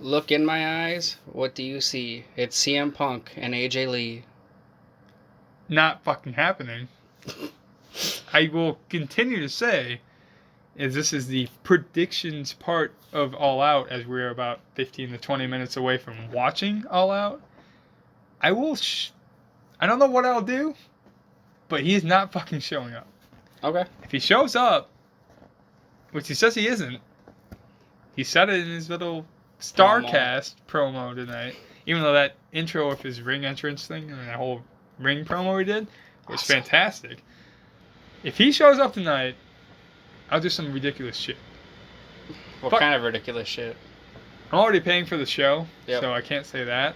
Look in my eyes. What do you see? It's CM Punk and AJ Lee. Not fucking happening. I will continue to say, as this is the predictions part of All Out, as we're about 15 to 20 minutes away from watching All Out, I don't know what I'll do, but he is not fucking showing up. Okay. If he shows up, which he says he isn't, he said it in his little StarCast promo tonight, even though that intro of his ring entrance thing and that whole ring promo he did was fantastic. If he shows up tonight, I'll do some ridiculous shit. What kind of ridiculous shit? I'm already paying for the show, so I can't say that.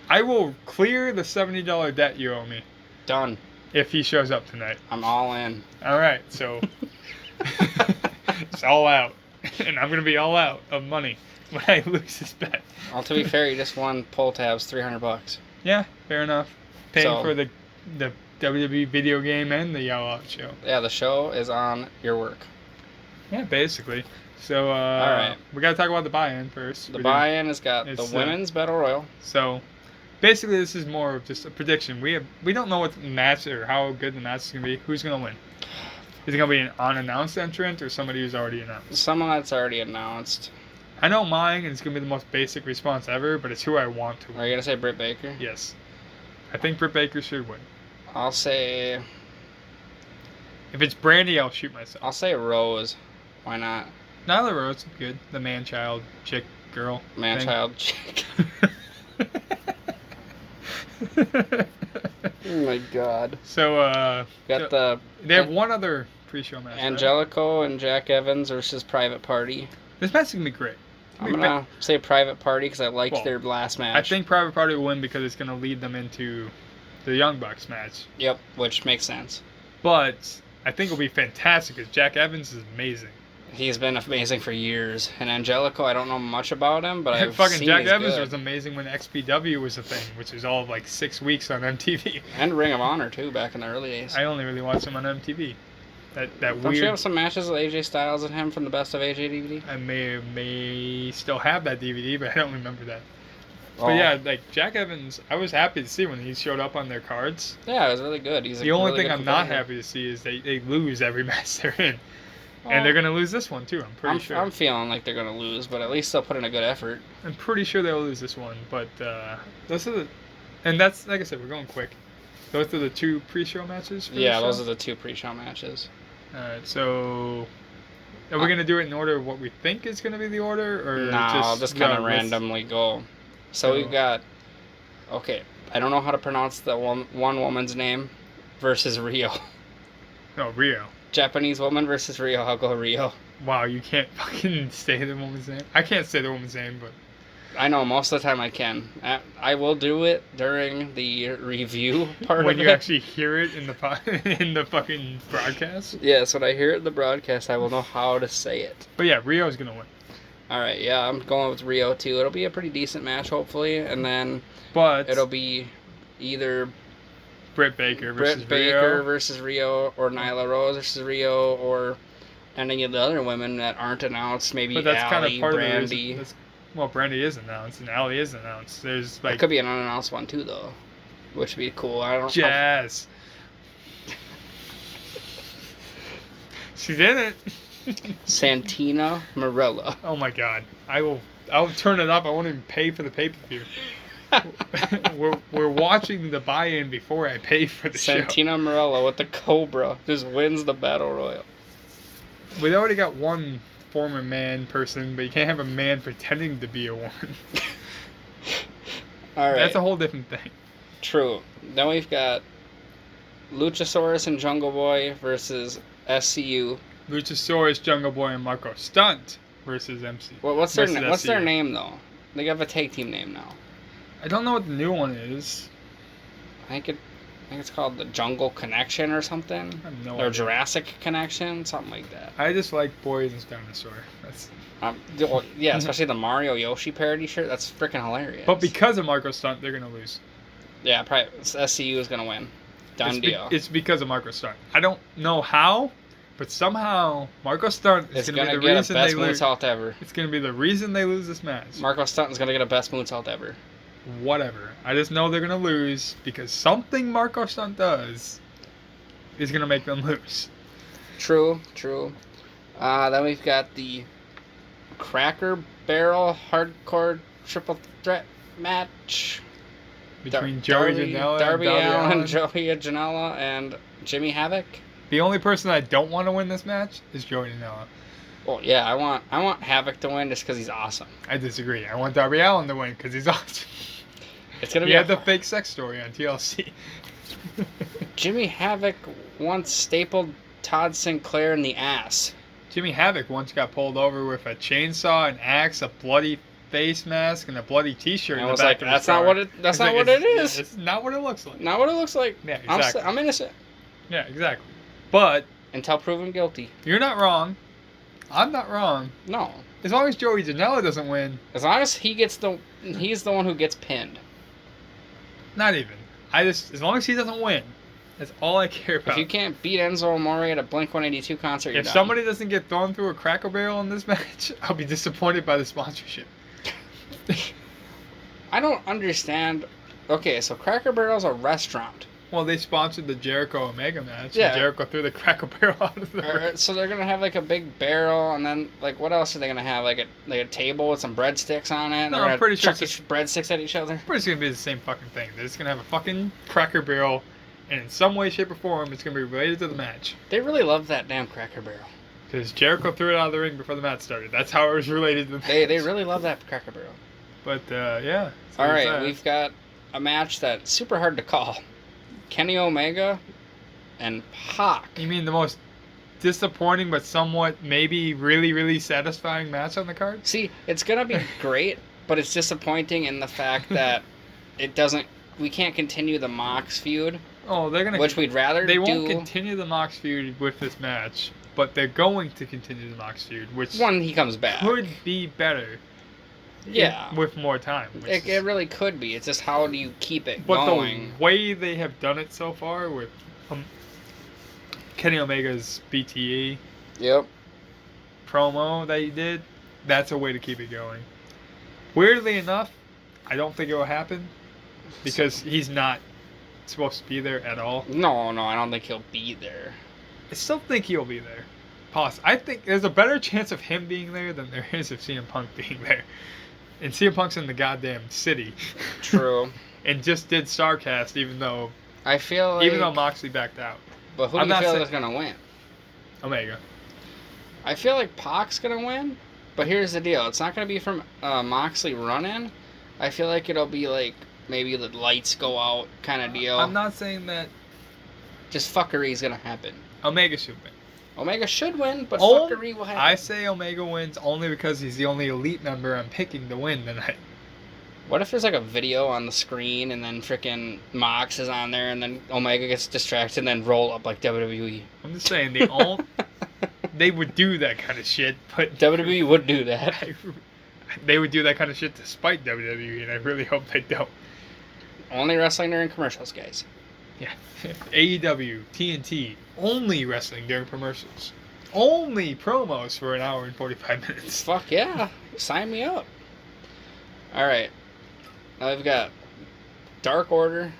I will clear the $70 debt you owe me. Done. If he shows up tonight. I'm all in. All right, so it's all out. And I'm going to be all out of money when I lose this bet. Well, to be fair, you just won pull tabs $300. Yeah, fair enough. Paying for the WWE video game and the All Out show. Yeah, the show is on your work. Yeah, basically. So, all right. We got to talk about the buy-in first. The buy-in has got the Women's Battle Royal. So, basically, this is more of just a prediction. We don't know what the match or how good the match is going to be. Who's going to win? Is it going to be an unannounced entrant or somebody who's already announced? Someone that's already announced. I know mine, and it's going to be the most basic response ever, but it's who I want to win. Are you going to say Britt Baker? Yes. I think Britt Baker should win. I'll say... If it's Brandy, I'll shoot myself. I'll say Rose. Why not? Nyla Rose, good. The man-child, chick, girl. Man-child, chick. Oh my god. So, they have one other pre-show match. Angelico and Jack Evans versus Private Party. This match is going to be great. I'm going to say Private Party because I liked their last match. I think Private Party will win because it's going to lead them into the Young Bucks match. Yep, which makes sense. But I think it'll be fantastic because Jack Evans is amazing. He's been amazing for years. And Angelico, I don't know much about him, but I've fucking seen Jack he's Evans good. was amazing when XPW was a thing, which was all of like 6 weeks on MTV. And Ring of Honor, too, back in the early days. I only really watched him on MTV. That Don't weird... you have some matches with AJ Styles and him from the Best of AJ DVD? I may still have that DVD, but I don't remember that. But yeah, like Jack Evans, I was happy to see when he showed up on their cards. Yeah, it was really good. The only thing I'm not happy to see is they lose every match they're in. And they're going to lose this one, too, I'm pretty sure. I'm feeling like they're going to lose, but at least they'll put in a good effort. I'm pretty sure they'll lose this one, but those are the... And that's, like I said, we're going quick. Those are the 2 pre-show matches for the show? Those are the 2 pre-show matches. Alright, so... Are we going to do it in order of what we think is going to be the order? Or no, I'll just kind of randomly go. So we've got... Okay, I don't know how to pronounce the one woman's name versus Rio. No, Rio. Japanese woman versus Rio. I'll go Rio. Wow, you can't fucking say the woman's name? I can't say the woman's name, but... I know, most of the time I can. I will do it during the review part when of it. When you actually hear it in the fucking broadcast? Yes, when I hear it in the broadcast, I will know how to say it. But yeah, Rio's going to win. Alright, yeah, I'm going with Rio too. It'll be a pretty decent match, hopefully, and then it'll be either Britt Baker versus Rio, or Nyla Rose versus Rio, or any of the other women that aren't announced. Maybe but that's Allie, kind of part Brandy. Of the reason. Well, Brandy is announced, and Allie is announced. There's like it could be an unannounced one too, though, which would be cool. I don't know. Jazz. She's in it. Santina Marella. Oh my god. I'll turn it up. I won't even pay for the pay-per-view. we're watching the buy-in before I pay for the Santina show. Marella with the Cobra just wins the Battle Royal. We already got one former man person, but you can't have a man pretending to be a woman. Alright. That's a whole different thing. True. Then we've got Luchasaurus and Jungle Boy versus SCU. Luchasaurus, Jungle Boy, and Marco Stunt versus MC. Well, what's their name though? They have a tag team name now. I don't know what the new one is. I think it's called the Jungle Connection or something. I have no or idea. Jurassic Connection, something like that. I just like Poison's Dinosaur. That's yeah, especially the Mario Yoshi parody shirt. That's freaking hilarious. But because of Marco Stunt, they're gonna lose. Yeah, probably SCU is gonna win. Done deal. It's because of Marco Stunt. I don't know how. But somehow Marco Stunt is going to be the reason they lose. Ever. It's going to be the reason they lose this match. Marco Stunt is going to get a best moonsault ever. Whatever. I just know they're going to lose because something Marco Stunt does is going to make them lose. True. Then we've got the Cracker Barrel Hardcore Triple Threat match between Darby Allin, Joey Janela, and Jimmy Havoc. The only person I don't want to win this match is Joey Janela. Well, yeah, I want Havoc to win just because he's awesome. I disagree. I want Darby Allin to win because he's awesome. It's gonna be. He had the fake sex story on TLC. Jimmy Havoc once stapled Todd Sinclair in the ass. Jimmy Havoc once got pulled over with a chainsaw, an axe, a bloody face mask, and a bloody T-shirt. And I was like, "That's not what it. That's not what it is. It's not what it looks like. Not what it looks like. Yeah, exactly. I'm innocent. Yeah, exactly. But until proven guilty, you're not wrong. I'm not wrong. No. As long as Joey Janela doesn't win. As long as he's the one who gets pinned. Not even. As long as he doesn't win. That's all I care about. If you can't beat Enzo Amore at a Blink-182 concert, you're If done. somebody doesn't get thrown through a Cracker Barrel in this match, I'll be disappointed by the sponsorship. I don't understand. Okay, so Cracker Barrel's a restaurant. Well, they sponsored the Jericho Omega match. Yeah. And Jericho threw the Cracker Barrel out of the ring. So they're gonna have like a big barrel, and then like what else are they gonna have? Like a table with some breadsticks on it. No, I'm pretty sure chuck breadsticks at each other. I'm pretty sure it's gonna be the same fucking thing. They're just gonna have a fucking Cracker Barrel, and in some way, shape, or form, it's gonna be related to the match. They really love that damn Cracker Barrel. Because Jericho threw it out of the ring before the match started. That's how it was related to the match. They really love that Cracker Barrel. But yeah. All right, we've got a match that's super hard to call. Kenny Omega and Pac. You mean the most disappointing but somewhat maybe really, really satisfying match on the card? See, it's going to be great, but it's disappointing in the fact that we can't continue the Mox feud. Oh, they're going to... Which we'd rather They won't continue the Mox feud with this match, but they're going to continue the Mox feud, which... When he comes back. Could be better. Yeah. With more time. It really could be. It's just how do you keep it going? But the way they have done it so far with Kenny Omega's BTE promo that he did, that's a way to keep it going. Weirdly enough, I don't think it will happen because he's not supposed to be there at all. No, I don't think he'll be there. I still think he'll be there. I think there's a better chance of him being there than there is of CM Punk being there. And CM Punk's in the goddamn city. True. And just did StarCast even though Moxley backed out. But who do you feel is going to win? Omega. I feel like Pac's going to win, but here's the deal. It's not going to be from Moxley run-in. I feel like it'll be like maybe the lights go out kind of deal. I'm not saying that. Just fuckery is going to happen. Omega should win. Omega should win, but fuckery will happen. I say Omega wins only because he's the only elite member I'm picking to win tonight. What if there's like a video on the screen and then frickin' Mox is on there and then Omega gets distracted and then roll up like WWE? I'm just saying, they would do that kind of shit, but... WWE would do that. They would do that kind of shit to spite WWE, and I really hope they don't. Only wrestling during commercials, guys. Yeah. AEW, TNT, only wrestling during commercials. Only promos for an hour and 45 minutes. Fuck yeah. Sign me up. Alright. Now we've got Dark Order.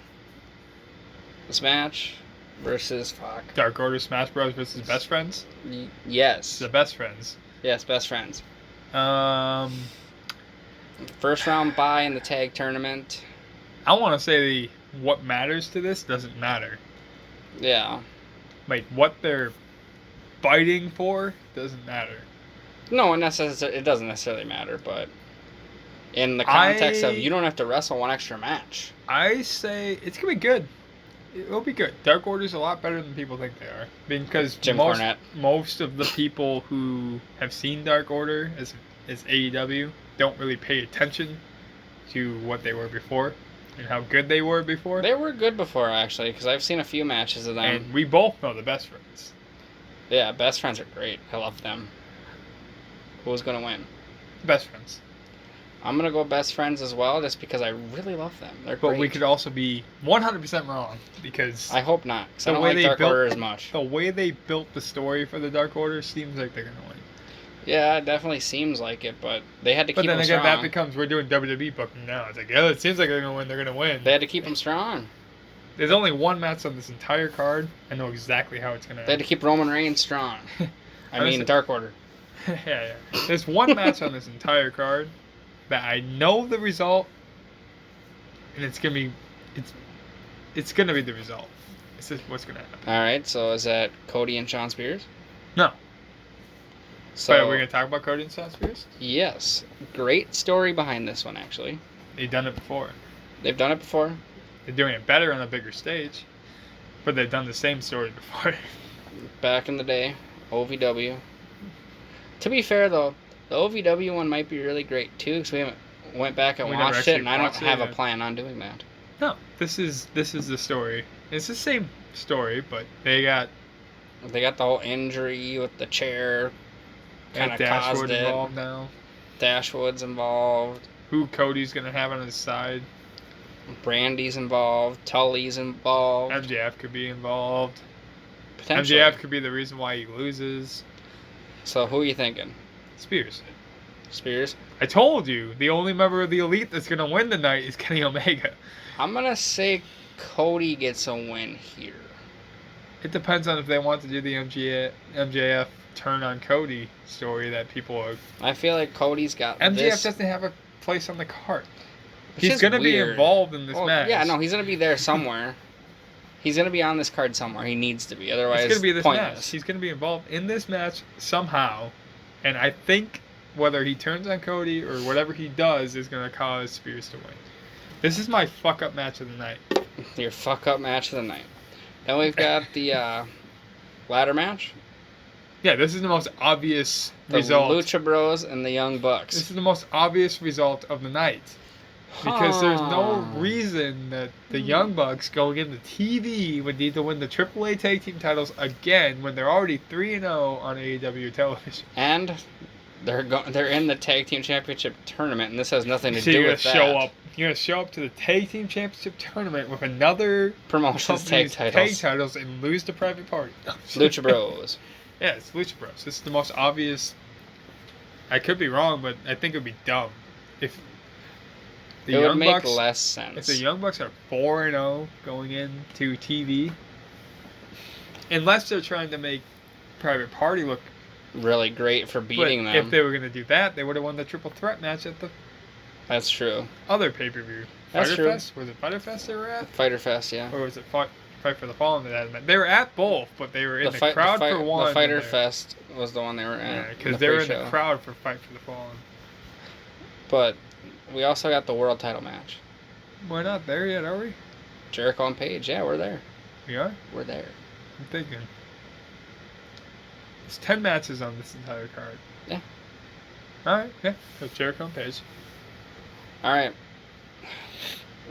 This match versus Dark Order Smash Bros. Versus Best Friends? Yes. The Best Friends. Yes, Best Friends. First round bye in the tag tournament. I want to say what matters to this doesn't matter. Yeah. Like, what they're fighting for doesn't matter. No, it doesn't necessarily matter, but in the context of you don't have to wrestle one extra match. I say it's going to be good. It'll be good. Dark Order's a lot better than people think they are. Because most of the people who have seen Dark Order as AEW don't really pay attention to what they were before. And how good they were before. They were good before, actually, because I've seen a few matches of them. And we both know the Best Friends. Yeah, Best Friends are great. I love them. Who's going to win? Best Friends. I'm gonna go best friends as well, just because I really love them. They're But great. we could also be 100% wrong because I hope not, because I the don't way like they Dark built- Order as much. the way they built the story for the Dark Order seems like they're gonna win. Yeah, it definitely seems like it, but they had to But keep then them again, strong. that becomes we're doing WWE booking now. It's like, it seems like they're gonna win. They're gonna win. They had to keep them strong. There's only one match on this entire card. I know exactly how it's gonna They had end. to keep Roman Reigns strong. I mean, Honestly- Dark Order. yeah. There's one match on this entire card that I know the result, and it's gonna be the result. It's just what's gonna happen. All right, so is that Cody and Shawn Spears? No. So But we're gonna talk about Cody and Shawn Spears. yes, great story behind this one. Actually, They've done it before. they've done it before. They're doing it better on a bigger stage, but they've done the same story before. Back in the day, OVW. To be fair though, the OVW one might be really great too, because we haven't went back and We never watched it, actually and I don't watched it have a yet. plan on doing that. No, this is the story. It's the same story, but they got They got the whole injury with the chair, kind of caused Dashwood it. involved now. Dashwood's involved. Who Cody's gonna have on his side? Brandy's involved. Tully's involved. MJF could be involved. Potentially. MJF could be the reason why he loses. So who are you thinking? Spears. Spears? I told you, the only member of the Elite that's gonna win tonight is Kenny Omega. I'm gonna say Cody gets a win here. It depends on if they want to do the MJF turn on Cody story that people are. I feel like Cody's got MJF this. doesn't have a place on the card. Which He's is gonna be weird. involved in this Well, match. yeah, no, he's gonna be there somewhere. He's gonna be on this card somewhere. He needs to be, otherwise It's gonna be this pointless. match. He's gonna be involved in this match somehow, and I think whether he turns on Cody or whatever he does is gonna cause Spears to win. This is my fuck up match of the night. Your fuck up match of the night. Then we've got the ladder match. Yeah, this is the most obvious The result. Lucha Bros and the Young Bucks. This is the most obvious result of the night. Because there's no Huh. reason that the Young Bucks going into TV would need to win the AAA Tag Team titles again when they're already 3-0 on AEW television. And they're in the Tag Team Championship tournament, and this has nothing to So do you're gonna with that. show up. You're gonna show up to the Tag Team Championship tournament with another Promotions tag company's titles. tag titles and lose to Private Party. Lucha Bros. Yeah, it's Lucha Bros. This is the most obvious. I could be wrong, but I think it would be dumb if the It would Young make Bucks. less If sense. the Young Bucks are 4-0 going into TV, unless they're trying to make Private Party look. Really great for But beating them. if they were going to do that, they would have won the triple threat match at the That's true. other pay-per-view. That's Fighter true. Fest? Was it Fighter Fest they were at? Fighter Fest, yeah. Or was it Fight for the Fallen that had met? They were at both, but they were in the, fi- crowd fi- for one. The Fighter and they're- Fest was the one they were Yeah, at. because they were in the pre-show. crowd for Fight for the Fallen. But we also got the world title match. We're not there yet, are we? Jericho and Paige, yeah, we're there. We are? We're there. I'm thinking. There's 10 matches on this entire card. Yeah. Alright, yeah. So Jericho and Paige. All right.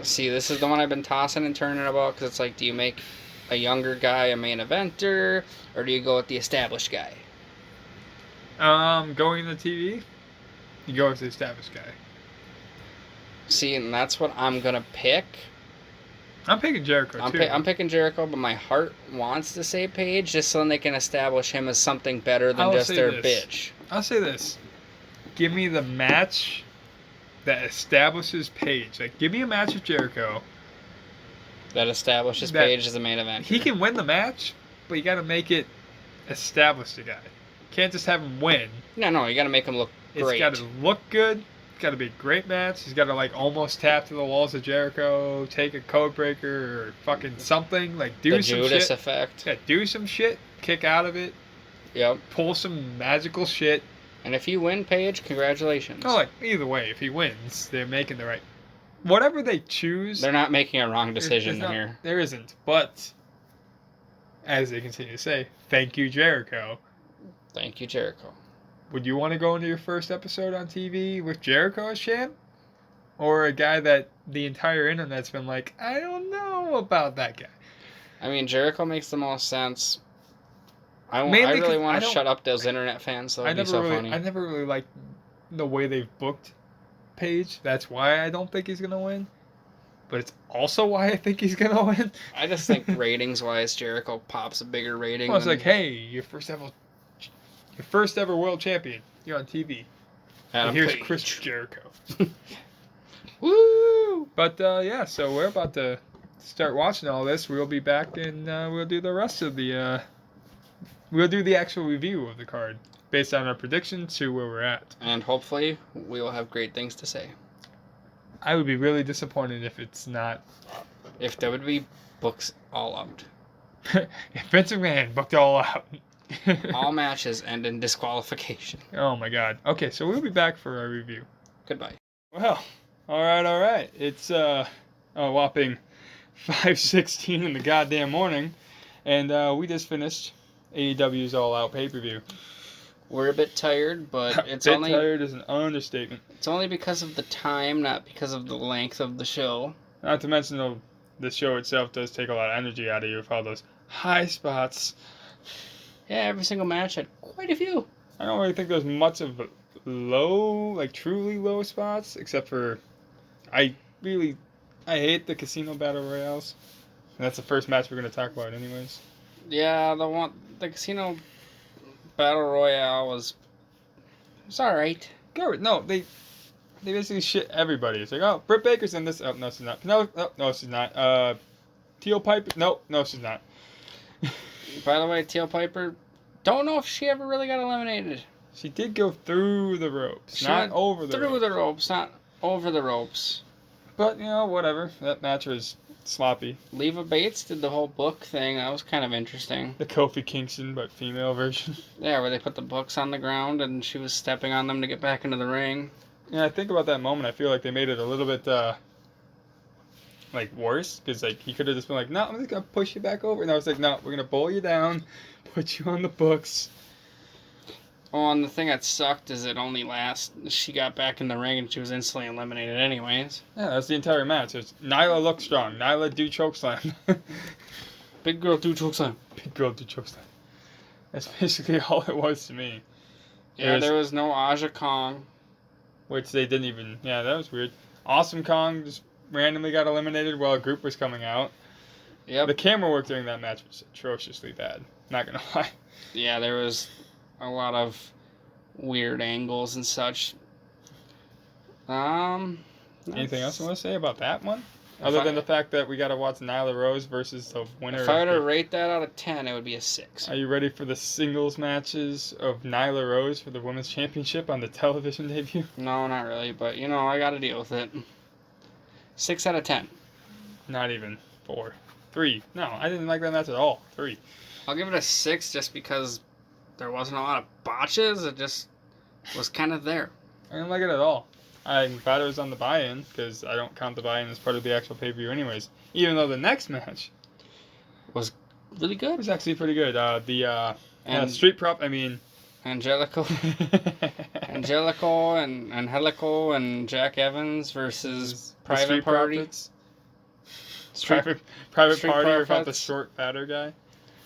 See, this is the one I've been tossing and turning about, because it's like, do you make a younger guy a main eventer, or do you go with the established guy? Going to TV, you go with the established guy. See, and that's what I'm gonna pick. I'm picking Jericho too. I'm picking Jericho, but my heart wants to say Paige, just so they can establish him as something better than I'll just say their this. bitch. I'll say this. Give me the match that establishes Paige. Like, give me a match with Jericho. That establishes That- Paige as the main event. He can win the match, but you got to make it establish the guy. Can't just have him win. No, you gotta make him look It's great. got to look good. It's got to be a great match. He's got to like almost tap to the walls of Jericho, take a code breaker or fucking something. Like do the some Judas shit. effect. Yeah, do some shit. Kick out of it. Yep. Pull some magical shit. And if you win, Paige, congratulations. Oh, like either way, if he wins, they're making the right. Whatever they choose, They're not making a wrong there's decision not- here. There isn't, but as they continue to say, thank you, Jericho. Thank you, Jericho. Would you want to go into your first episode on TV with Jericho as champ? Or a guy that the entire internet's been like, I don't know about that guy. I mean, Jericho makes the most sense. I Mainly really 'cause want I to don't- shut up those internet fans. So it'd be so funny. I never really liked the way they've booked page. That's why I don't think he's going to win. But it's also why I think he's going to win. I just think ratings-wise, Jericho pops a bigger rating. Well, it's like, hey, your first ever world champion. You're on TV. And here's Page. Chris Jericho. Woo! But, yeah, so we're about to start watching all this. We'll be back and we'll do the rest of the... we'll do the actual review of the card based on our predictions to where we're at. And hopefully, we will have great things to say. I would be really disappointed if it's not. If WWE books All Out. If Vince McMahon booked All Out. All matches end in disqualification. Oh my god. Okay, so we'll be back for our review. Goodbye. Well, alright. It's a whopping 5:16 in the goddamn morning. And we just finished AEW's All Out pay-per-view. We're a bit tired, but it's only tired is an understatement. It's only because of the time, not because of the length of the show. Not to mention the show itself does take a lot of energy out of you with all those high spots. Yeah, every single match had quite a few. I don't really think there's much of low, like truly low spots, except for I hate the Casino Battle Royales. And that's the first match we're going to talk about anyways. Yeah, the Casino Battle Royale was alright. No, they basically shit everybody. It's like, oh, Britt Baker's in this. Oh, no, she's not. No, she's not. Teal Piper. No, she's not. By the way, Teal Piper, don't know if she ever really got eliminated. She did go through the ropes, not over the ropes. Through the ropes, not over the ropes. But, whatever. That match was sloppy. Leva Bates did the whole book thing. That was kind of interesting. The Kofi Kingston, but female version. Yeah, where they put the books on the ground and she was stepping on them to get back into the ring. Yeah, I think about that moment. I feel like they made it a little bit, worse. Because, he could have just been like, no, I'm just going to push you back over. And I was like, no, we're going to bowl you down, put you on the books. Oh, and the thing that sucked is she got back in the ring and she was instantly eliminated anyways. Yeah, that's the entire match. Nyla looked strong. Nyla do chokeslam. Big girl do chokeslam. Big girl do chokeslam. That's basically all it was to me. Yeah, there was no Aja Kong. Which they didn't even... Yeah, that was weird. Awesome Kong just randomly got eliminated while a group was coming out. Yep. The camera work during that match was atrociously bad. Not gonna lie. Yeah, there was a lot of weird angles and such. Anything else you want to say about that one? Other than the fact that we got to watch Nyla Rose versus the winner. If I were to rate that out of 10, it would be a 6. Are you ready for the singles matches of Nyla Rose for the Women's Championship on the television debut? No, not really, but I got to deal with it. 6 out of 10. Not even 4. 3. No, I didn't like that match at all. 3. I'll give it a 6 just because there wasn't a lot of botches. It just was kind of there. I didn't like it at all. I'm glad it was on the buy-in, because I don't count the buy-in as part of the actual pay-per-view anyways. Even though the next match was really good. It was actually pretty good. Street Prop, Angelico and Angelico and Jack Evans versus Private Party. Private Party without the short, fatter guy.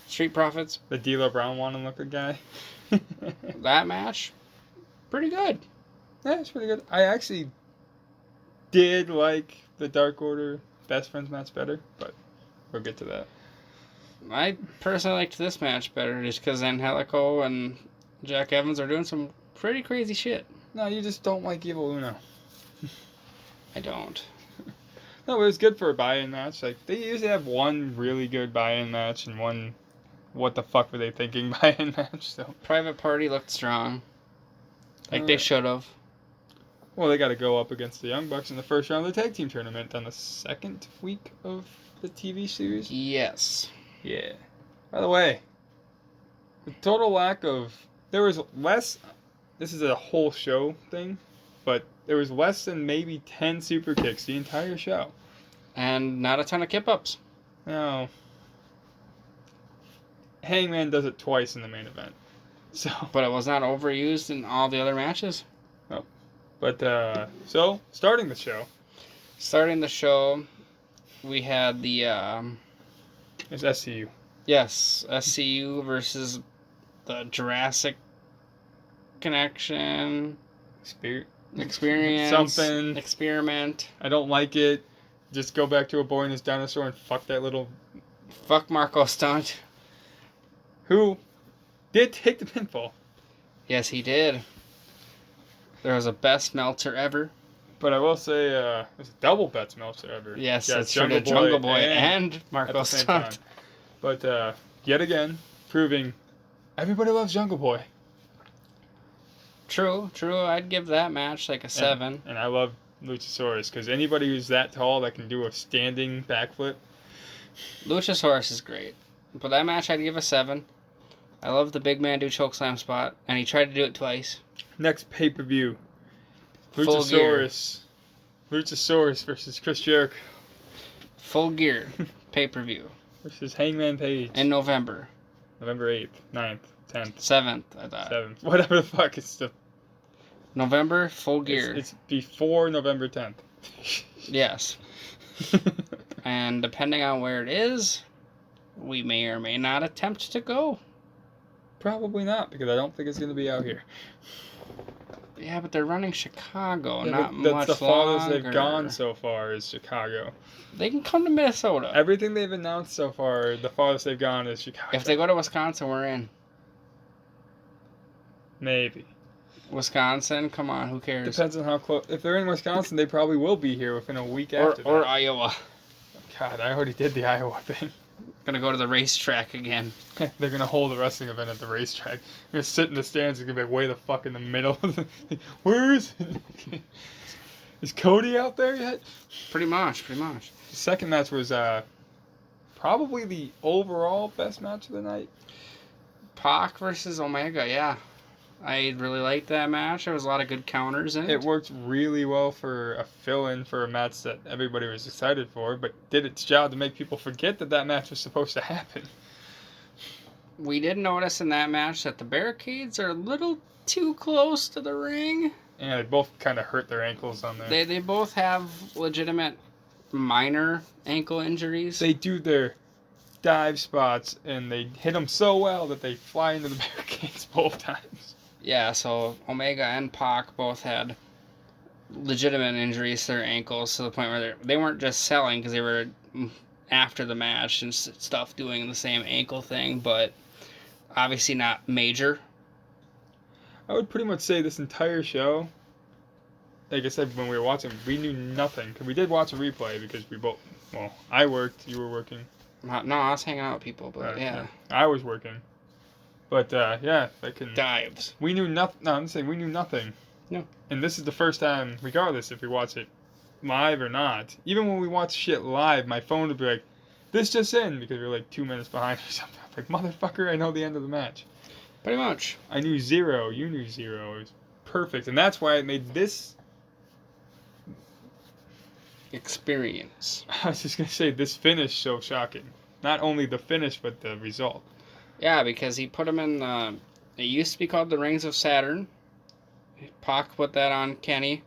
Street Profits. The D'Lo Brown looking guy. That match, pretty good. Yeah, it's pretty good. I actually did like the Dark Order Best Friends match better, but we'll get to that. I personally liked this match better just because Angelico and Jack Evans are doing some pretty crazy shit. No, you just don't like Evil Uno. I don't. No, it was good for a buy-in match. They usually have one really good buy-in match and one what the fuck were they thinking buy-in match. So Private Party looked strong. They should have. Well, they got to go up against the Young Bucks in the first round of the tag team tournament on the second week of the TV series. Yes. Yeah. By the way, the total lack of... There was less... This is a whole show thing, but there was less than maybe 10 super kicks the entire show. And not a ton of kip-ups. No. Hangman does it twice in the main event. But it was not overused in all the other matches. No. But, so, starting the show. Starting the show, we had the, It's SCU. Yes, SCU versus the Jurassic Connection. Spirit? Experience. Something. Experiment. I don't like it. Just go back to a boy and his dinosaur and fuck that little... Fuck Marco Stunt. Who did take the pinfall. Yes, he did. There was a best Meltzer ever. But I will say, it was a double best Meltzer ever. Yes, Yeah, that's true. Jungle Boy and at Marco the same Stunt. time. But yet again, proving everybody loves Jungle Boy. True. I'd give that match like a 7. And I love Luchasaurus, because anybody who's that tall that can do a standing backflip. Luchasaurus is great. But that match I'd give a 7. I love the big man do chokeslam spot, and he tried to do it twice. Next pay-per-view. Full gear. Luchasaurus versus Chris Jericho. Full gear. Pay-per-view. Versus Hangman Page. In November. November 8th, 9th, 10th. 7th, I thought. 7th. Whatever the fuck. It's the... November, full gear. It's before November 10th. Yes. And depending on where it is, we may or may not attempt to go. Probably not, because I don't think it's going to be out here. Yeah, but they're running Chicago, Yeah, not that's much the farthest longer. they've gone so far is Chicago. They can come to Minnesota. Everything they've announced so far, the farthest they've gone is Chicago. If they go to Wisconsin, we're in. Maybe. Wisconsin, come on, who cares? Depends on how close. If they're in Wisconsin, they probably will be here within a week after that. Or Iowa. God, I already did the Iowa thing. Gonna go to the racetrack again. They're gonna hold a wrestling event at the racetrack. You're gonna sit in the stands and gonna be way the fuck in the middle. Where is it? Is Cody out there yet? Pretty much. The second match was probably the overall best match of the night. Pac versus Omega, yeah. I really liked that match. There was a lot of good counters in it. It worked really well for a fill-in for a match that everybody was excited for, but did its job to make people forget that that match was supposed to happen. We did notice in that match that the barricades are a little too close to the ring. Yeah, they both kind of hurt their ankles on there. They both have legitimate minor ankle injuries. They do their dive spots, and they hit them so well that they fly into the barricades both times. Yeah, so Omega and Pac both had legitimate injuries to their ankles to the point where they weren't just selling because they were after the match and stuff doing the same ankle thing, but obviously not major. I would pretty much say this entire show, like I said, when we were watching, we knew nothing. Cause we did watch a replay because we both, well, I worked, you were working. No, I was hanging out with people, but yeah. I was working. But, yeah, they can... Dives. We knew nothing. No, I'm saying we knew nothing. No. And this is the first time, regardless if we watch it live or not, even when we watch shit live, my phone would be like, this just in, because we're like 2 minutes behind or something. I'm like, motherfucker, I know the end of the match. Pretty much. I knew 0, you knew 0. It was perfect. And that's why it made this... experience. I was just going to say, this finish so shocking. Not only the finish, but the result. Yeah, because he put him in, it used to be called the Rings of Saturn. Pac put that on Kenny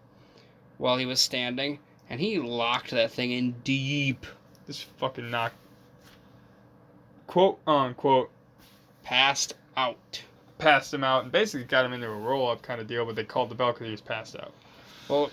while he was standing, and he locked that thing in deep. This fucking knocked, quote unquote, passed out. Passed him out, and basically got him into a roll-up kind of deal, but they called the bell because he was passed out. Well,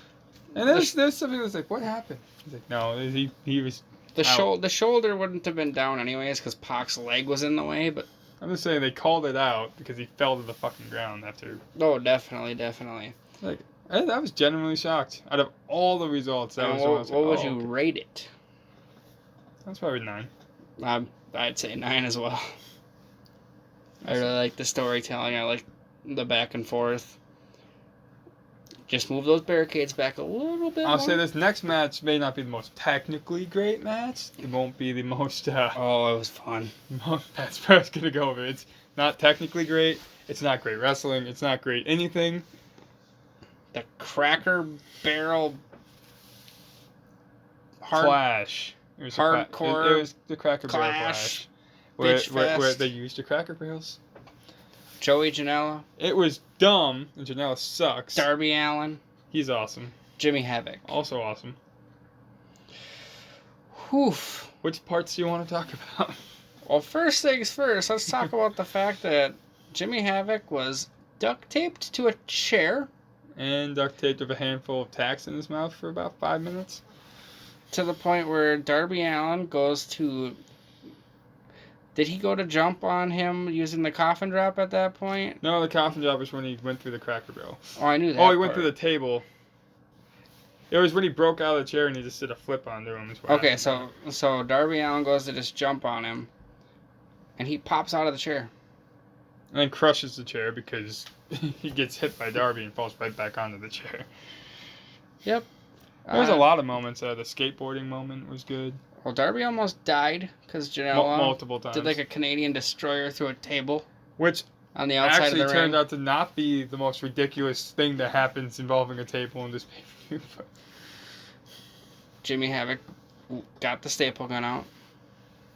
and there's something that was like, what happened? He's like, no, he was the shoulder wouldn't have been down anyways because Pac's leg was in the way, but... I'm just saying they called it out because he fell to the fucking ground after. Oh, definitely. Like, I was genuinely shocked. Out of all the results, that was what would you rate it? That's probably 9. I'd say 9 as well. I really like the storytelling. I like the back and forth. Just move those barricades back a little bit I'll more. say this next match may not be the most technically great match. It won't be the most... oh, it was fun. That's where I was going to go with it. It's not technically great. It's not great wrestling. It's not great anything. The Cracker Barrel... Clash. It was hardcore... It was the Cracker Barrel Clash. Where they used the Cracker Barrels. Joey Janela. It was dumb, and Janela sucks. Darby Allin. He's awesome. Jimmy Havoc. Also awesome. Whew. Which parts do you want to talk about? Well, first things first, let's talk about the fact that Jimmy Havoc was duct taped to a chair And duct taped with a handful of tacks in his mouth for about 5 minutes. To the point where Darby Allin goes to... Did he go to jump on him using the coffin drop at that point? No, the coffin drop was when he went through the Cracker Barrel. Oh, I knew that. Oh, he went through the table. It was when he broke out of the chair and he just did a flip onto him. Okay, so Darby Allin goes to just jump on him, and he pops out of the chair. And then crushes the chair because he gets hit by Darby and falls right back onto the chair. Yep. There's a lot of moments. The skateboarding moment was good. Well, Darby almost died because Janela multiple times did like a Canadian destroyer through a table. Which on the outside actually of the turned ring. out to not be the most ridiculous thing that happens involving a table in this pay-per-view. Jimmy Havoc got the staple gun out.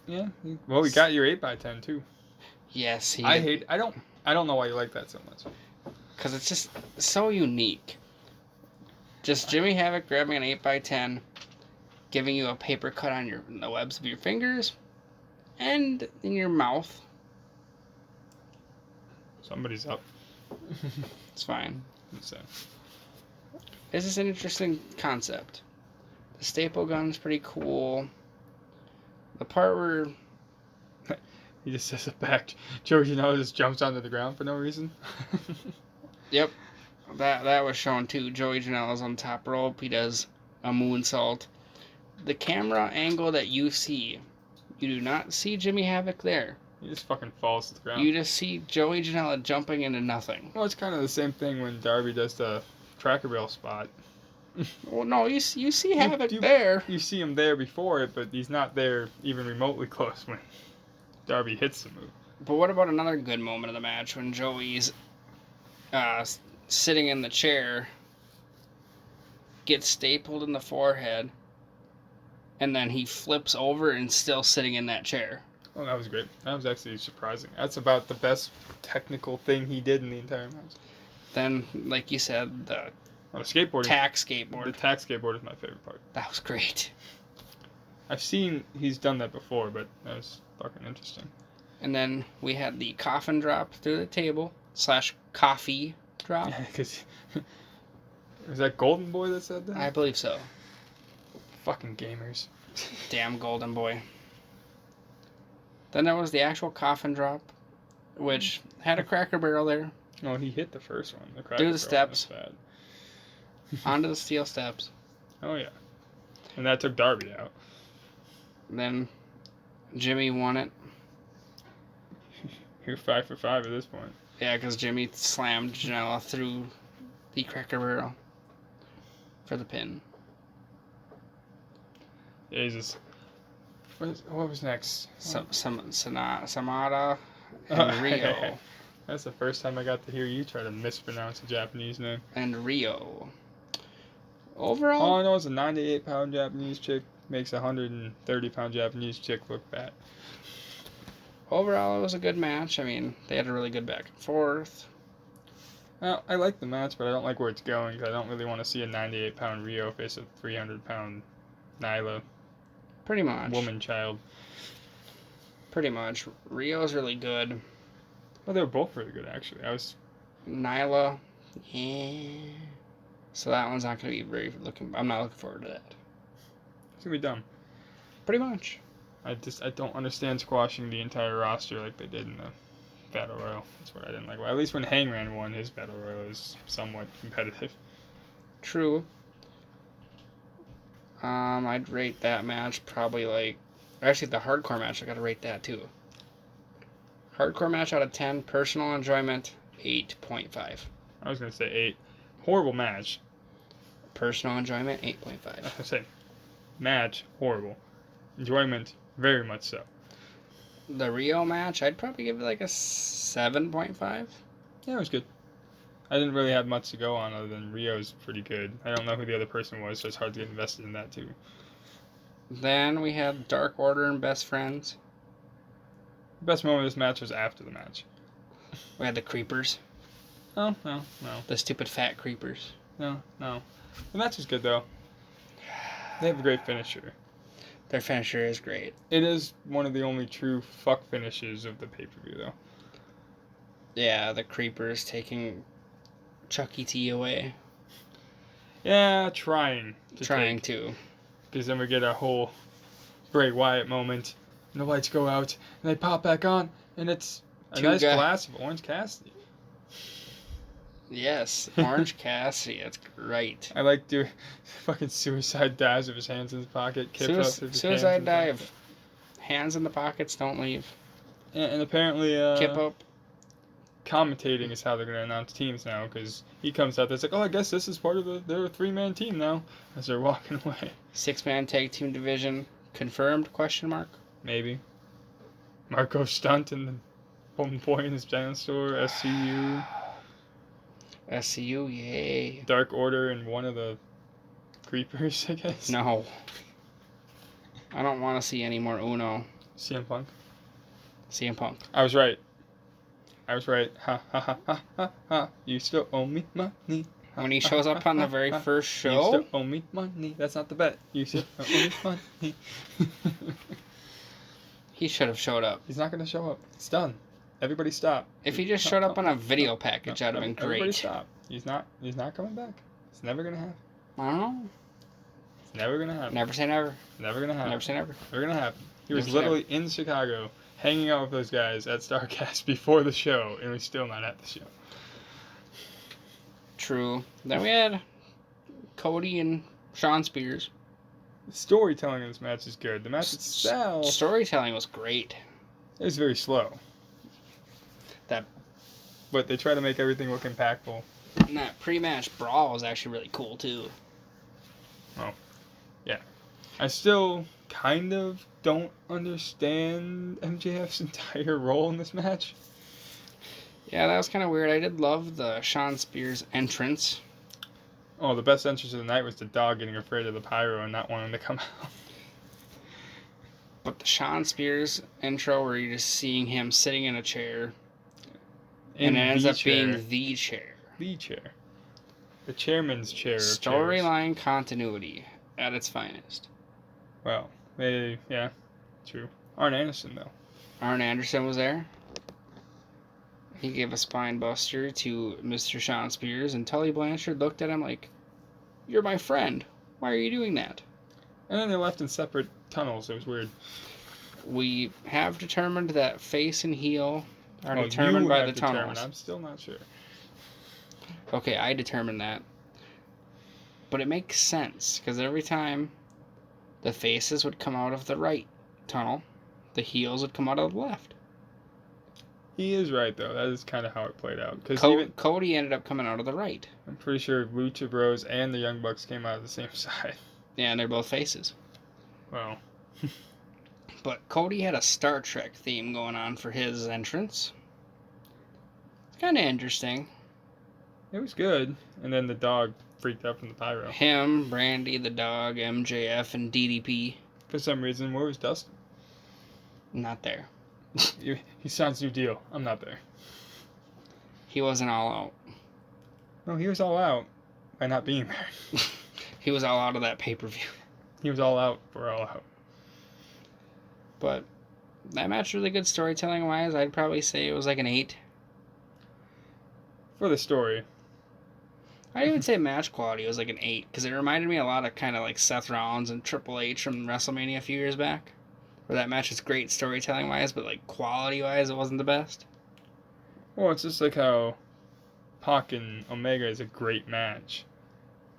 Yeah. Well, we got your 8x10 too. Yes, I don't know why you like that so much. Because it's just so unique. Just Jimmy Havoc grabbing an 8x10, giving you a paper cut on the webs of your fingers, and in your mouth. Somebody's up. It's fine. So. This is an interesting concept. The staple gun's pretty cool. The part where he just says it back. Joe Janela just jumps onto the ground for no reason. Yep. That was shown too. Joey Janela's on the top rope. He does a moonsault. The camera angle that you see, you do not see Jimmy Havoc there. He just fucking falls to the ground. You just see Joey Janela jumping into nothing. Well, it's kind of the same thing when Darby does the Cracker Barrel spot. Well, no, you see Havoc there. You see him there before it, but he's not there even remotely close when Darby hits the move. But what about another good moment of the match when Joey's sitting in the chair, gets stapled in the forehead, and then he flips over and still sitting in that chair. Oh, that was great. That was actually surprising. That's about the best technical thing he did in the entire match. Then, like you said, the skateboarding. tack skateboard. The tack skateboard is my favorite part. That was great. I've seen he's done that before, but that was fucking interesting. And then we had the coffin drop through the table / coffee drop. Yeah, because was that Golden Boy that said that? I believe so. Fucking gamers. Damn Golden Boy. Then there was the actual coffin drop, which had a Cracker Barrel there. Oh, he hit the first one. The Cracker Through Barrel the steps. was bad. Onto the steel steps. Oh, yeah. And that took Darby out. And then Jimmy won it. You're 5 for 5 at this point. Yeah, because Jimmy slammed Janela through the Cracker Barrel for the pin. Jesus. What was next? Samada and Rio. That's the first time I got to hear you try to mispronounce a Japanese name. And Rio. Overall, all I know is a 98-pound Japanese chick makes a 130-pound Japanese chick look fat. Overall, it was a good match. I mean, they had a really good back and forth. Well, I like the match, but I don't like where it's going. Cause I don't really want to see a 98-pound Rio face a 300-pound Nyla. Pretty much. Woman child. Pretty much. Rio's really good. Well, they were both really good, actually. Nyla, yeah. So that one's not going to be I'm not looking forward to that. It's going to be dumb. Pretty much. I don't understand squashing the entire roster like they did in the Battle Royal. That's what I didn't like. Well, at least when Hangman won, his Battle Royal is somewhat competitive. True. I'd rate that match probably actually the hardcore match, I gotta rate that too. Hardcore match out of 10, personal enjoyment, 8.5. I was going to say 8. Horrible match. Personal enjoyment, 8.5. I was going to say, match, horrible. Enjoyment, very much so. The Rio match, I'd probably give it a 7.5. Yeah, it was good. I didn't really have much to go on other than Rio's pretty good. I don't know who the other person was, so it's hard to get invested in that too. Then we had Dark Order and Best Friends. The best moment of this match was after the match. We had the Creepers. Oh, no. The stupid fat Creepers. No. The match is good, though. They have a great finisher. Their finisher is great. It is one of the only true fuck finishes of the pay-per-view, though. Yeah, the Creepers taking Chuck E. T away. Yeah, trying to. Because then we get a whole Bray Wyatt moment, and the lights go out, and they pop back on, and it's a nice glass of Orange Cassidy. Yes, Orange Cassidy. That's great. I like doing fucking suicide dives with his hands in his pocket. Suicide dive. Hands in the pockets, don't leave. And apparently, Kip up. Commentating is how they're going to announce teams now, because he comes out there, it's like, oh, I guess this is part of their 3-man team now, as they're walking away. 6-man tag team division. Confirmed, question mark? Maybe. Marco Stunt and the Golden Boy in his giant store, SCU. SCU, yay. Dark Order and one of the Creepers, I guess. No. I don't want to see any more Uno. CM Punk. CM Punk. I was right. Ha ha ha ha ha ha. You still owe me money. Ha, when he shows up on the very first show. You still owe me money. That's not the bet. You still owe me money. He should have showed up. He's not going to show up. It's done. Everybody stop. If he just showed up on a video package, that'd have been great. Everybody stop. He's not coming back. It's never going to happen. I don't know. It's never going to happen. Never say never. Never going to happen. Never say never. Never going to happen. He was literally in Chicago hanging out with those guys at StarCast before the show, and we're still not at the show. True. Then we had Cody and Shawn Spears. The storytelling in this match is good. The match itself... Storytelling was great. It was very slow. But they try to make everything look impactful. And that pre-match brawl was actually really cool, too. Oh. Yeah. I still kind of don't understand MJF's entire role in this match. Yeah, that was kind of weird. I did love the Shawn Spears entrance. Oh, the best entrance of the night was the dog getting afraid of the pyro and not wanting to come out. But the Shawn Spears intro where you're just seeing him sitting in a chair. And it ends up being the chair. The chair. The chairman's chair. Storyline continuity at its finest. Well, yeah, true. Arn Anderson, though. Arn Anderson was there. He gave a spine buster to Mr. Shawn Spears, and Tully Blanchard looked at him like, "You're my friend. Why are you doing that?" And then they left in separate tunnels. It was weird. We have determined that face and heel are determined by the tunnels. I'm still not sure. Okay, I determined that. But it makes sense, because every time the faces would come out of the right tunnel, the heels would come out of the left. He is right, though. That is kind of how it played out. Cody ended up coming out of the right. I'm pretty sure Lucha Bros and the Young Bucks came out of the same side. Yeah, and they're both faces. Well. But Cody had a Star Trek theme going on for his entrance. It's kind of interesting. It was good. And then the dog freaked out from the pyro. Him, Brandy, the dog, MJF, and DDP. For some reason, where was Dustin? Not there. He sounds New Deal. I'm not there. He wasn't all out. No, he was all out by not being there. He was all out of that pay-per-view. He was all out for All Out. But that match was really good storytelling-wise. I'd probably say it was like an 8. For the story. I'd even say match quality was like an 8, because it reminded me a lot of kind of like Seth Rollins and Triple H from WrestleMania a few years back. Where that match was great storytelling-wise, but like quality-wise, it wasn't the best. Well, it's just like how Pac and Omega is a great match.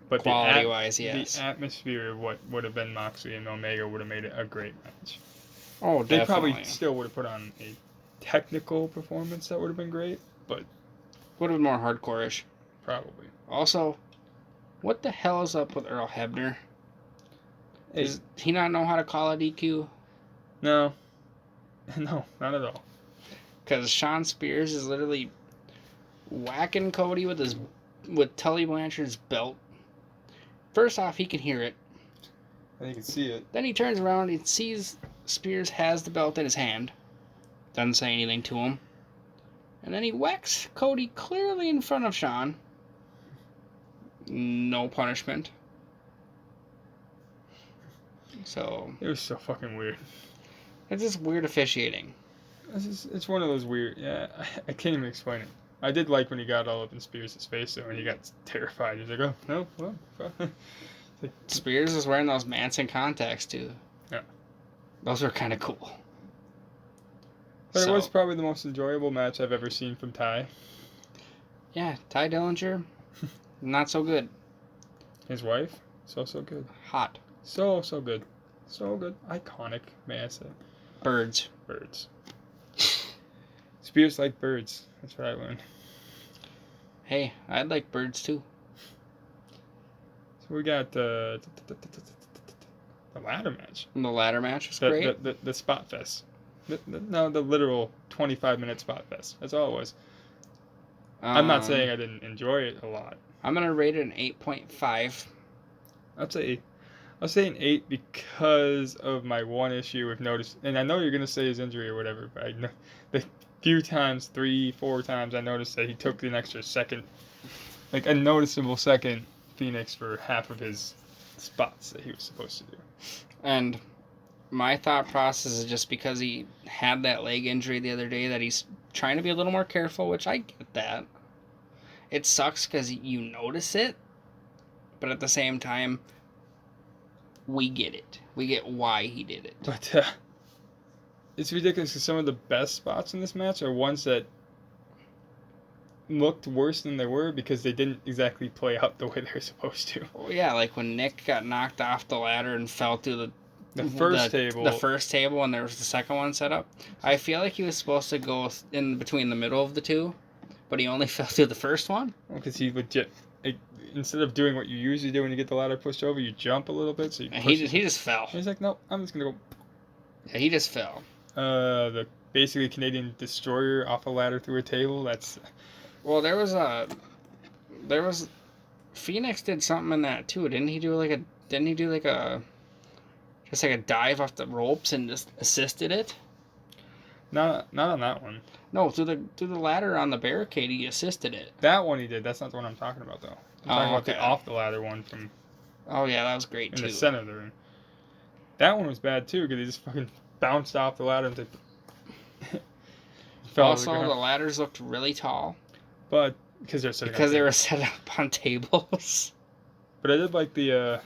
But quality-wise, yes. The atmosphere of what would have been Moxley and Omega would have made it a great match. Oh, definitely. They probably still would have put on a technical performance that would have been great, but... Would have been more hardcore-ish. Probably. Also, what the hell is up with Earl Hebner? Hey. Does he not know how to call a DQ? No. No, not at all. Because Shawn Spears is literally whacking Cody with Tully Blanchard's belt. First off, he can hear it. And you can see it. Then he turns around and sees Spears has the belt in his hand. Doesn't say anything to him. And then he whacks Cody clearly in front of Shawn. No punishment. So... It was so fucking weird. It's just weird officiating. It's one of those weird... Yeah, I can't even explain it. I did like when he got all up in Spears' face, though, and he got terrified. He's like, oh, no, well, fuck. Spears is wearing those Manson contacts, too. Yeah. Those were kind of cool. But it was probably the most enjoyable match I've ever seen from Ty. Yeah, Ty Dillinger, not so good. His wife, so good. Hot. So good. So good. Iconic, may I say. Birds. Spears like birds. That's what I learned. Hey, I'd like birds too. So we got the ladder match. The ladder match was great. The spot fest. The literal 25-minute spot fest. That's all it was. I'm not saying I didn't enjoy it a lot. I'm going to rate it an 8.5. I'll say an 8 because of my one issue with notice. And I know you're going to say his injury or whatever, but I know the few times, 3-4 times, I noticed that he took an extra second, like a noticeable second, Phoenix for half of his spots that he was supposed to do. And my thought process is just because he had that leg injury the other day that he's trying to be a little more careful, which I get that. It sucks because you notice it, but at the same time, we get it. We get why he did it. But it's ridiculous because some of the best spots in this match are ones that looked worse than they were because they didn't exactly play out the way they were supposed to. Well, yeah, like when Nick got knocked off the ladder and fell through the first table and there was the second one set up. I feel like he was supposed to go in between the middle of the two, but he only fell through the first one. Well, because he legit, instead of doing what you usually do when you get the ladder pushed over, you jump a little bit. So he just fell. He's like, nope, I'm just gonna go. Yeah, he just fell. The basically Canadian destroyer off a ladder through a table. That's. Well, there was Phoenix did something in that too. Didn't he do like a dive off the ropes and just assisted it? Not on that one. No, through the ladder on the barricade, he assisted it. That one he did. That's not the one I'm talking about, though. I'm talking about the off the ladder one from. Oh yeah, that was great too. In the center of the ring. That one was bad too because he just fucking bounced off the ladder and fell. Also, the ladders looked really tall. But because they were set up on tables. But I did like the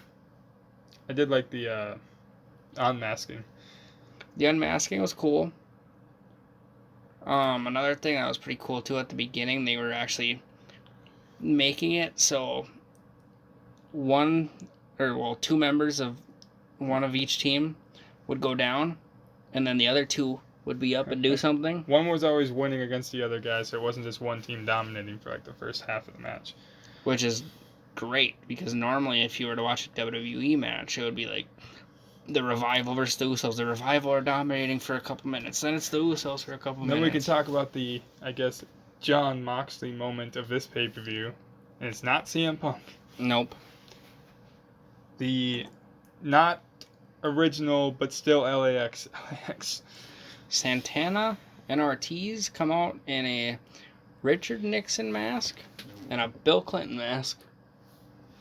unmasking. The unmasking was cool. Another thing that was pretty cool too at the beginning, they were actually making it so two members of one of each team would go down, and then the other two would be up and do something. One was always winning against the other guy, so it wasn't just one team dominating for like the first half of the match. Which is great, because normally if you were to watch a WWE match, it would be like the Revival versus the Usos. The Revival are dominating for a couple minutes, then it's the Usos for a couple minutes. Then we can talk about the, I guess, John Moxley moment of this pay-per-view, and it's not CM Punk. Nope. The not original, but still LAX. Santana and Ortiz come out in a Richard Nixon mask and a Bill Clinton mask.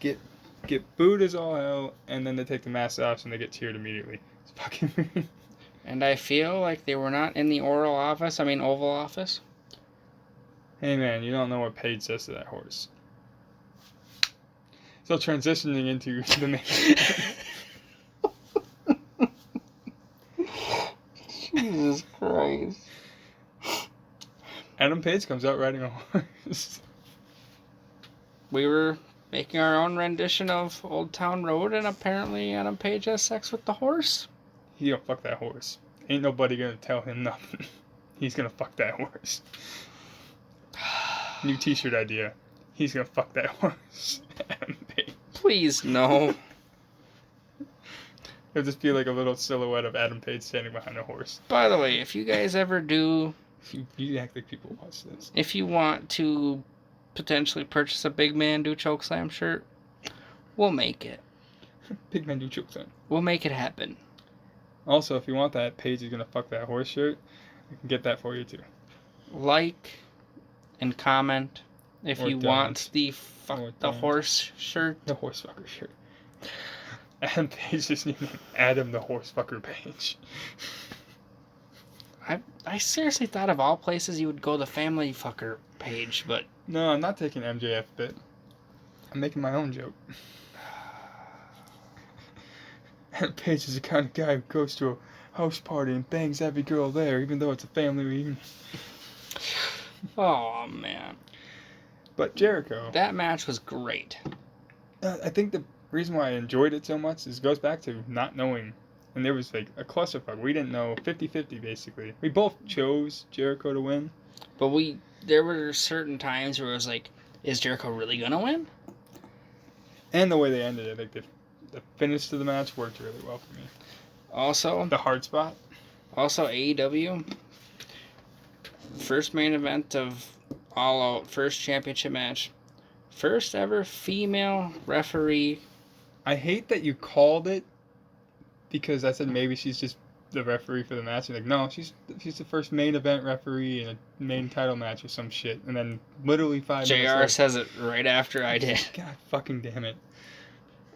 Get booed as all hell, and then they take the mask off and they get cheered immediately. It's fucking weird. And I feel like they were not in the Oval Office. Hey man, you don't know what Paige says to that horse. So transitioning into the main. Jesus Christ. Adam Page comes out riding a horse. We were making our own rendition of Old Town Road, and apparently Adam Page has sex with the horse. He gonna fuck that horse. Ain't nobody gonna tell him nothing. He's gonna fuck that horse. New t-shirt idea. He's gonna fuck that horse. Adam Page. Please, no. It'll just be like a little silhouette of Adam Page standing behind a horse. By the way, if you guys ever do... You act like people watch this. If you want to potentially purchase a Big Man Do Chokeslam shirt, we'll make it. Big Man Do Chokeslam. We'll make it happen. Also, if you want that Page is gonna fuck that horse shirt, I can get that for you too. Like and comment if you want the horse shirt. The horse fucker shirt. Adam Page just named Adam the horse fucker Page. I seriously thought of all places you would go the family fucker. Paige, but No, I'm not taking MJF bit. I'm making my own joke. And Paige is the kind of guy who goes to a house party and bangs every girl there, even though it's a family reunion. oh man, But Jericho, that match was great. I think the reason why I enjoyed it so much is goes back to not knowing. And there was like a clusterfuck. We didn't know 50-50 basically. We both chose Jericho to win. But there were certain times where it was like, is Jericho really gonna win? And the way they ended it, like the finish to the match worked really well for me. Also, The hard spot. Also AEW, first main event of All Out, first championship match, first ever female referee. I hate that you called it because I said maybe she's just the referee for the match. You're like, no, she's the first main event referee in a main title match or some shit. And then literally 5 minutes JR later, says it right after I did. God fucking damn it.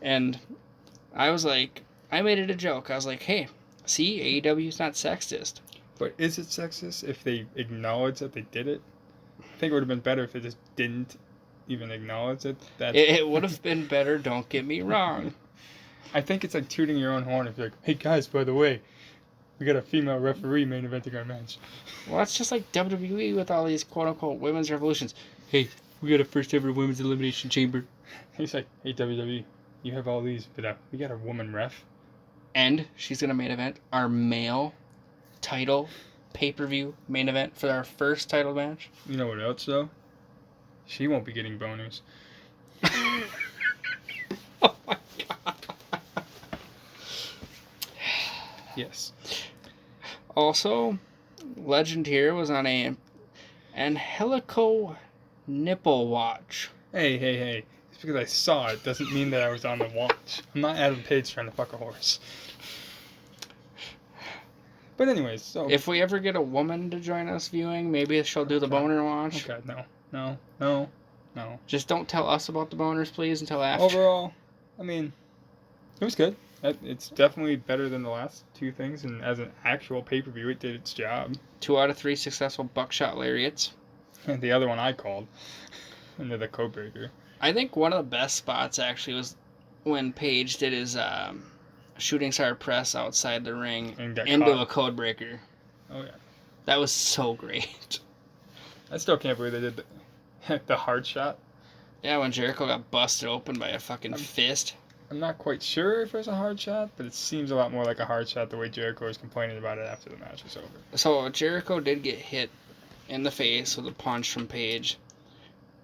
And I was like, I made it a joke. I was like, hey, see, AEW's not sexist. But is it sexist if they acknowledge that they did it? I think it would have been better if they just didn't even acknowledge it. It would have been better, don't get me wrong. I think it's like tooting your own horn if you're like, hey guys, by the way, we got a female referee main eventing our match. Well, it's just like WWE with all these quote-unquote women's revolutions. Hey, we got a first ever women's elimination chamber. He's like, hey WWE, you have all these, but we got a woman ref. And she's going to main event our male title pay-per-view main event for our first title match. You know what else though? She won't be getting boners. Oh my god. Yes. Also, Legend here was on a Angelico nipple watch. Hey. Just because I saw it doesn't mean that I was on the watch. I'm not Adam Page trying to fuck a horse. But anyways, so... If we ever get a woman to join us viewing, maybe she'll do the boner watch. Okay, no. Just don't tell us about the boners, please, until after. Overall, I mean, it was good. It's definitely better than the last two things, and as an actual pay-per-view, it did its job. 2 out of 3 successful buckshot lariats. And the other one I called, into the code breaker. I think one of the best spots, actually, was when Paige did his shooting star press outside the ring And got into caught. a code breaker. Oh, yeah. That was so great. I still can't believe they did the hard shot. Yeah, when Jericho got busted open by a fucking fist. I'm not quite sure if it was a hard shot, but it seems a lot more like a hard shot the way Jericho was complaining about it after the match was over. So Jericho did get hit in the face with a punch from Paige,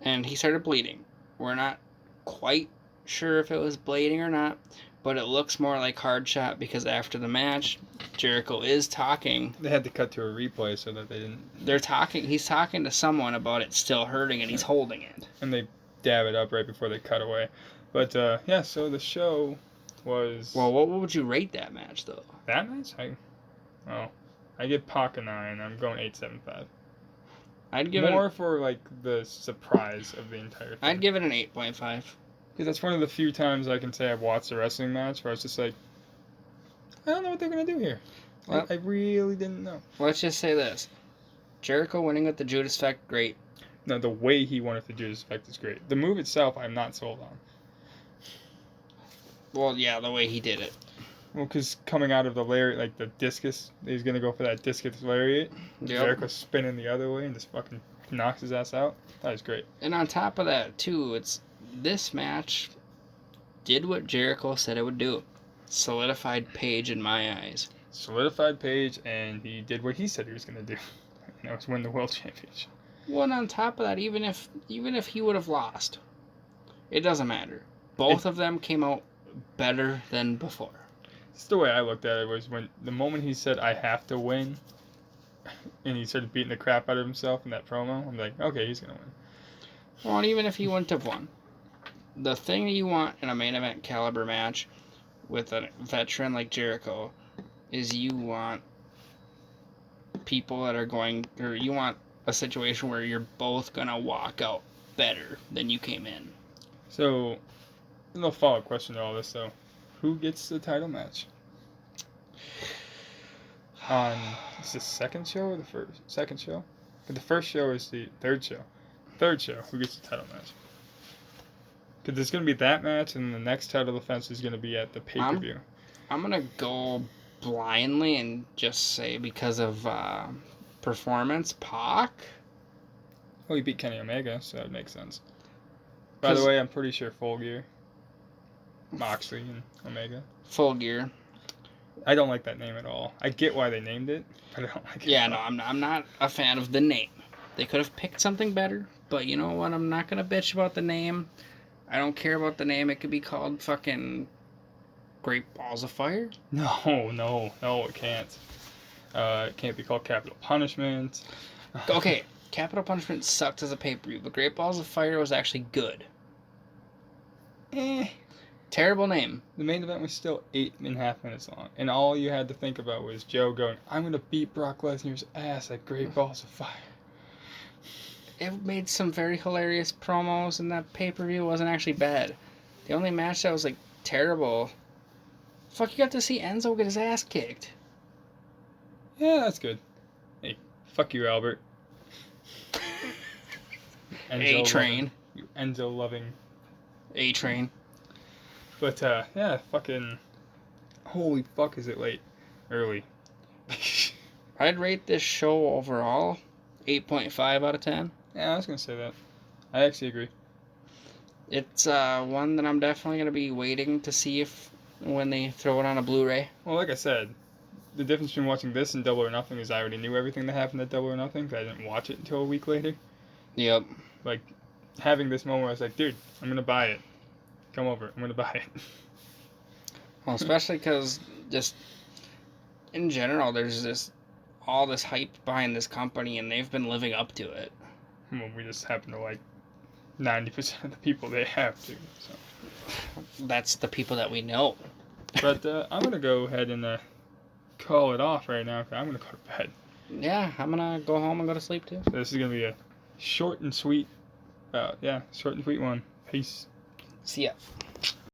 and he started bleeding. We're not quite sure if it was bleeding or not, but it looks more like hard shot because after the match, Jericho is talking. They had to cut to a replay so that they didn't... He's talking to someone about it still hurting, and he's holding it. And they dab it up right before they cut away. But, yeah, so the show was... Well, what would you rate that match, though? That match? I give Pac a 9. I'm going 8.75. I'd give More for, like, the surprise of the entire thing. I'd give it an 8.5. Because that's one of the few times I can say I've watched a wrestling match where I was just like, I don't know what they're going to do here. Well, I really didn't know. Let's just say this. Jericho winning with the Judas Effect, great. No, the way he wanted to do this effect is great. The move itself, I'm not sold on. Well, yeah, the way he did it. Well, because coming out of the lariat, like the discus, he's going to go for that discus lariat. Yep. Jericho spinning the other way and just fucking knocks his ass out. That was great. And on top of that, too, this match did what Jericho said it would do. Solidified Paige in my eyes. Solidified Paige, and he did what he said he was going to do. And that was win the world championship. Well, and on top of that, even if he would have lost, it doesn't matter. Both of them came out better than before. It's the way I looked at it was when the moment he said I have to win, and he started beating the crap out of himself in that promo, I'm like, okay, he's gonna win. Well, and even if he wouldn't have won, the thing you want in a main event caliber match with a veteran like Jericho is you want people that are you want a situation where you're both gonna walk out better than you came in. So, a little follow-up question to all this though. Who gets the title match? Is the second show or the second show? But the first show is the third show. third show, who gets the title match? Because there's going to be that match, and the next title defense is going to be at the pay-per-view. I'm going to go blindly and just say because of performance, Pac. Well, he beat Kenny Omega, so that makes sense. By the way, I'm pretty sure Full Gear, Moxley, and Omega. Full Gear. I don't like that name at all. I get why they named it, but I don't like it. Yeah, no, I'm not a fan of the name. They could have picked something better, but you know what? I'm not going to bitch about the name. I don't care about the name. It could be called fucking Great Balls of Fire. No, it can't. It can't be called Capital Punishment. Okay, Capital Punishment sucked as a pay-per-view, but Great Balls of Fire was actually good. Terrible name. The main event was still 8.5 minutes long, and all you had to think about was Joe going, "I'm gonna beat Brock Lesnar's ass at Great Balls of Fire." It made some very hilarious promos, and that pay-per-view wasn't actually bad. The only match that was like terrible. Fuck, you got to see Enzo get his ass kicked. Yeah, that's good. Hey, fuck you, Albert. A-Train. You Enzo loving. A-Train. But yeah, fucking. Holy fuck, is it late? Early. I'd rate this show overall 8.5 out of 10. Yeah, I was gonna say that. I actually agree. It's one that I'm definitely gonna be waiting to see if when they throw it on a Blu-ray. Well, like I said, the difference between watching this and Double or Nothing is I already knew everything that happened at Double or Nothing, but I didn't watch it until a week later. Yep. Like, having this moment, I was like, dude, I'm gonna buy it. Come over, I'm gonna buy it. Well, especially because just in general, there's all this hype behind this company, and they've been living up to it. Well, we just happen to like 90% of the people they have to. So. That's the people that we know. But I'm gonna go ahead and call it off right now. 'Cause I'm gonna go to bed. Yeah, I'm gonna go home and go to sleep too. So this is gonna be a short and sweet, short and sweet one. Peace. See ya.